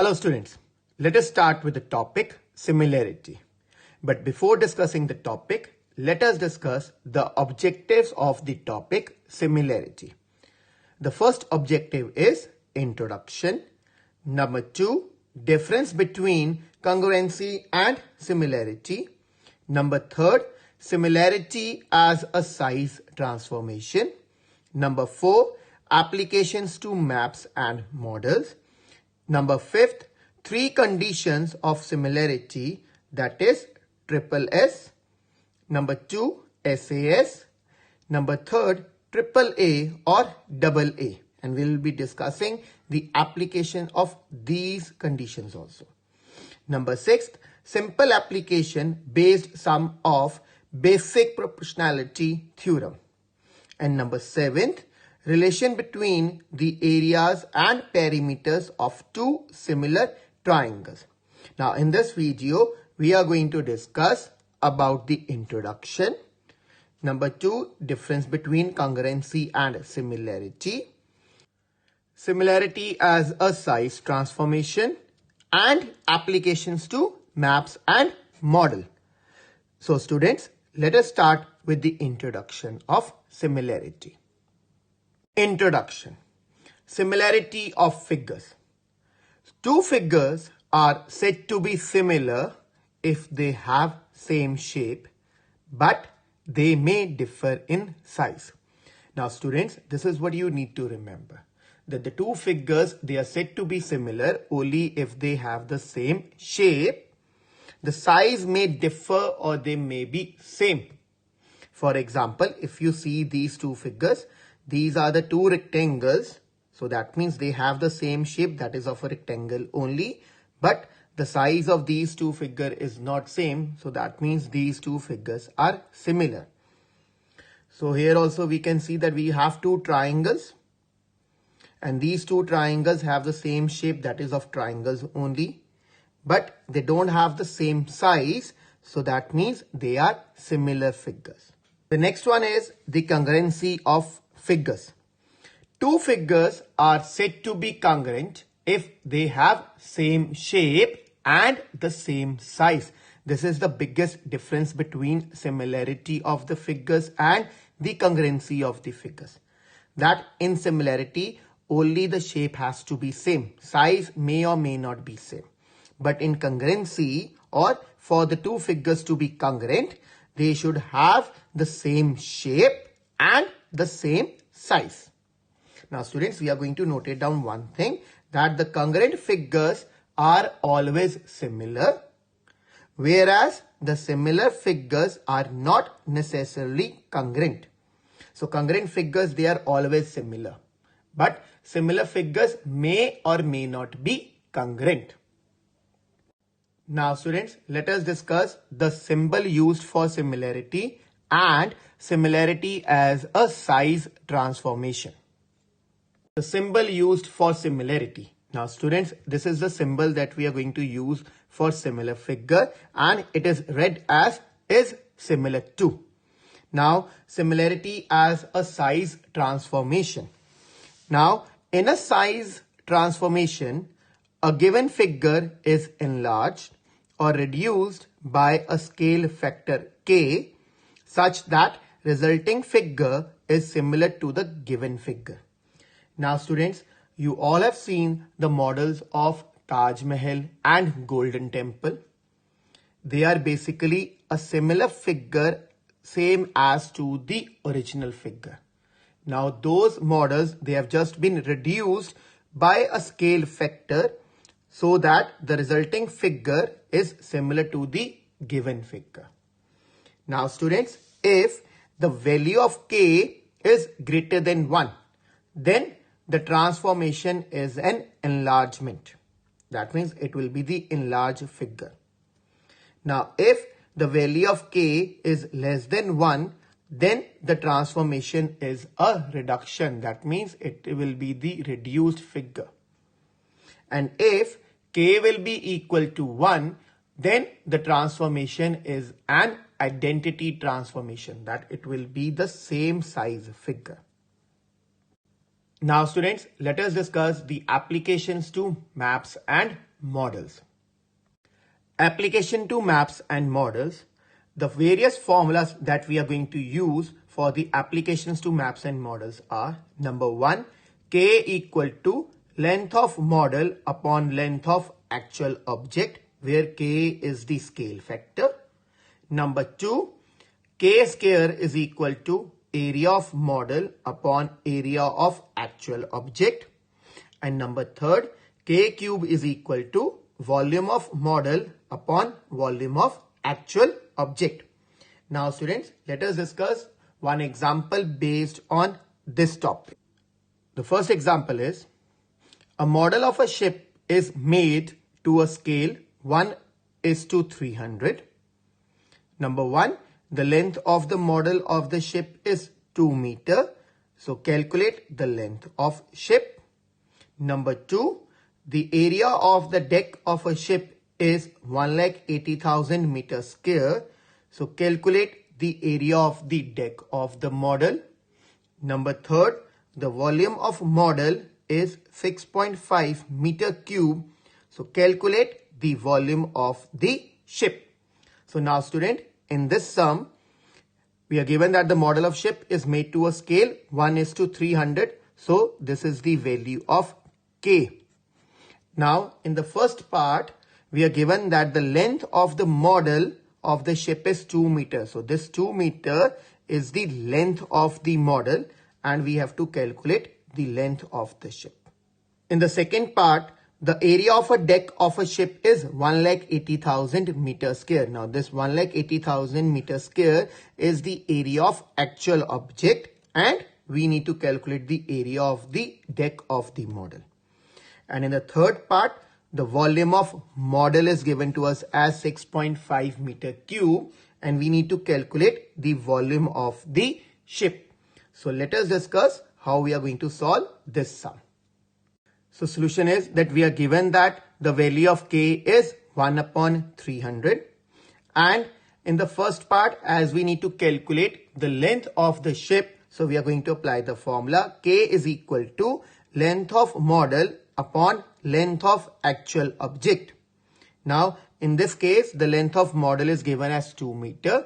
Hello students, let us start with the topic similarity. But before discussing the topic, let us discuss the objectives of the topic similarity. The first objective is introduction. Number 2, difference between congruency and similarity. Number 3, similarity as a size transformation. Number 4, applications to maps and models. Number 5, 3 conditions of similarity, that is triple S. Number 2, SAS. Number 3, triple A or double A. And we will be discussing the application of these conditions also. Number 6, simple application based sum of basic proportionality theorem. And number 7, relation between the areas and perimeters of two similar triangles. Now in this video, we are going to discuss about the introduction. Number 2, difference between congruency and similarity. Similarity as a size transformation and applications to maps and model. So students, let us start with the introduction of similarity. Introduction. Similarity of figures. Two figures are said to be similar if they have same shape, but they may differ in size. Now students, this is what you need to remember. That the two figures, they are said to be similar only if they have the same shape. The size may differ or they may be same. For example, if you see these two figures, these are the two rectangles. So that means they have the same shape, that is of a rectangle only. But the size of these two figures is not same. So that means these two figures are similar. So here also we can see that we have two triangles. And these two triangles have the same shape, that is of triangles only. But they don't have the same size. So that means they are similar figures. The next one is the congruency of figures. Two figures are said to be congruent if they have same shape and the same size. This is the biggest difference between similarity of the figures and the congruency of the figures. That in similarity, only the shape has to be same. Size may or may not be same. But in congruency, or for the two figures to be congruent, they should have the same shape and the same size. Now students, we are going to note it down one thing, that the congruent figures are always similar, whereas the similar figures are not necessarily congruent. So congruent figures, they are always similar, but similar figures may or may not be congruent. Now students, let us discuss the symbol used for similarity and similarity as a size transformation. The symbol used for similarity. Now students, this is the symbol that we are going to use for similar figure, and it is read as is similar to. Now similarity as a size transformation. Now in a size transformation, a given figure is enlarged or reduced by a scale factor k such that resulting figure is similar to the given figure. Now students, you all have seen the models of Taj Mahal and Golden Temple. They are basically a similar figure, same as to the original figure. Now those models, they have just been reduced by a scale factor so that the resulting figure is similar to the given figure. Now students, if the value of k is greater than 1, then the transformation is an enlargement. That means it will be the enlarged figure. Now if the value of k is less than 1, then the transformation is a reduction. That means it will be the reduced figure. And if k will be equal to 1, then the transformation is an identity transformation, that it will be the same size figure. Now students, let us discuss the applications to maps and models. Application to maps and models. The various formulas that we are going to use for the applications to maps and models are: number 1, K equal to length of model upon length of actual object, where K is the scale factor. Number 2, K square is equal to area of model upon area of actual object. And number 3, K cube is equal to volume of model upon volume of actual object. Now students, let us discuss one example based on this topic. The first example is: a model of a ship is made to a scale 1:300. Number 1, the length of the model of the ship is 2 meter. So calculate the length of ship. Number 2, the area of the deck of a ship is 1,80,000 meters square. So calculate the area of the deck of the model. Number 3, the volume of model is 6.5 meter cube. So calculate the volume of the ship. So now student, in this sum, we are given that the model of ship is made to a scale 1:300. So this is the value of K. Now in the first part, we are given that the length of the model of the ship is 2 meters. So this 2 meter is the length of the model, and we have to calculate the length of the ship. In the second part, the area of a deck of a ship is 1,80,000 meters square. Now this 1,80,000 meters square is the area of actual object, and we need to calculate the area of the deck of the model. And in the third part, the volume of model is given to us as 6.5 meter cube, and we need to calculate the volume of the ship. So let us discuss how we are going to solve this sum. So solution is that we are given that the value of K is 1/300, and in the first part, as we need to calculate the length of the ship, so we are going to apply the formula K is equal to length of model upon length of actual object. Now in this case, the length of model is given as 2 meter.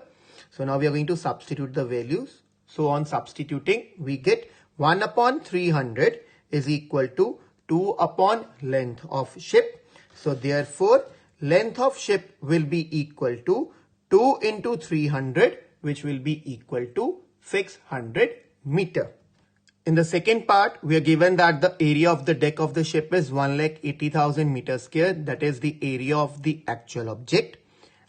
So now we are going to substitute the values. So on substituting, we get 1/300 is equal to 2 upon length of ship. So therefore, length of ship will be equal to 2 into 300, which will be equal to 600 meter. In the second part, we are given that the area of the deck of the ship is 1,80,000 meters square. That is the area of the actual object.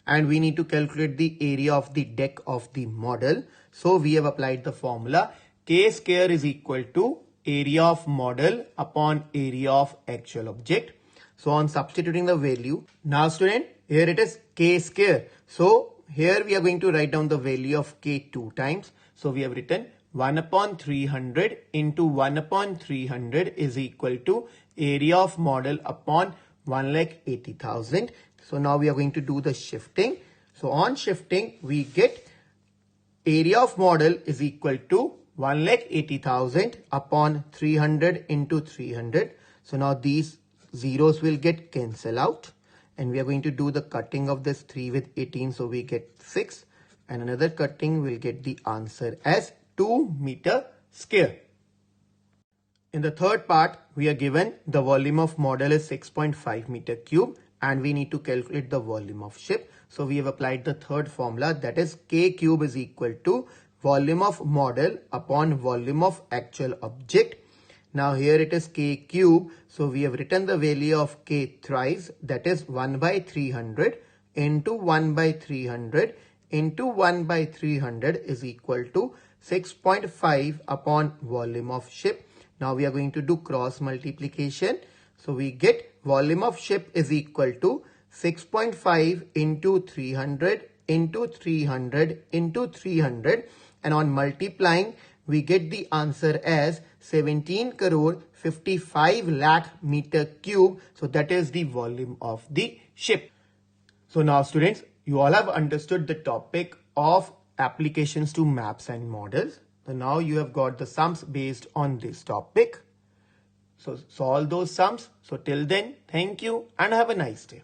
And we need to calculate the area of the deck of the model. So we have applied the formula K square is equal to area of model upon area of actual object. So on substituting the value, now student, here it is K square. So here we are going to write down the value of K 2 times. So we have written 1/300 into 1/300 is equal to area of model upon 1,80,000. So now we are going to do the shifting. So on shifting, we get area of model is equal to 1,80,000 upon 300 into 300. So now these zeros will get cancelled out, and we are going to do the cutting of this 3 with 18. So we get 6, and another cutting will get the answer as 2 meter square. In the third part, we are given the volume of model is 6.5 meter cube, and we need to calculate the volume of ship. So we have applied the third formula, that is K cube is equal to volume of model upon volume of actual object. Now here it is K cube. So we have written the value of K thrice, that is 1/300 into 1/300 into 1/300 is equal to 6.5 upon volume of ship. Now we are going to do cross multiplication. So we get volume of ship is equal to 6.5 into 300 into 300 into 300, and on multiplying we get the answer as 17 crore 55 lakh meter cube. So that is the volume of the ship. So now students, you all have understood the topic of applications to maps and models. So now you have got the sums based on this topic. So solve those sums. So till then, thank you and have a nice day.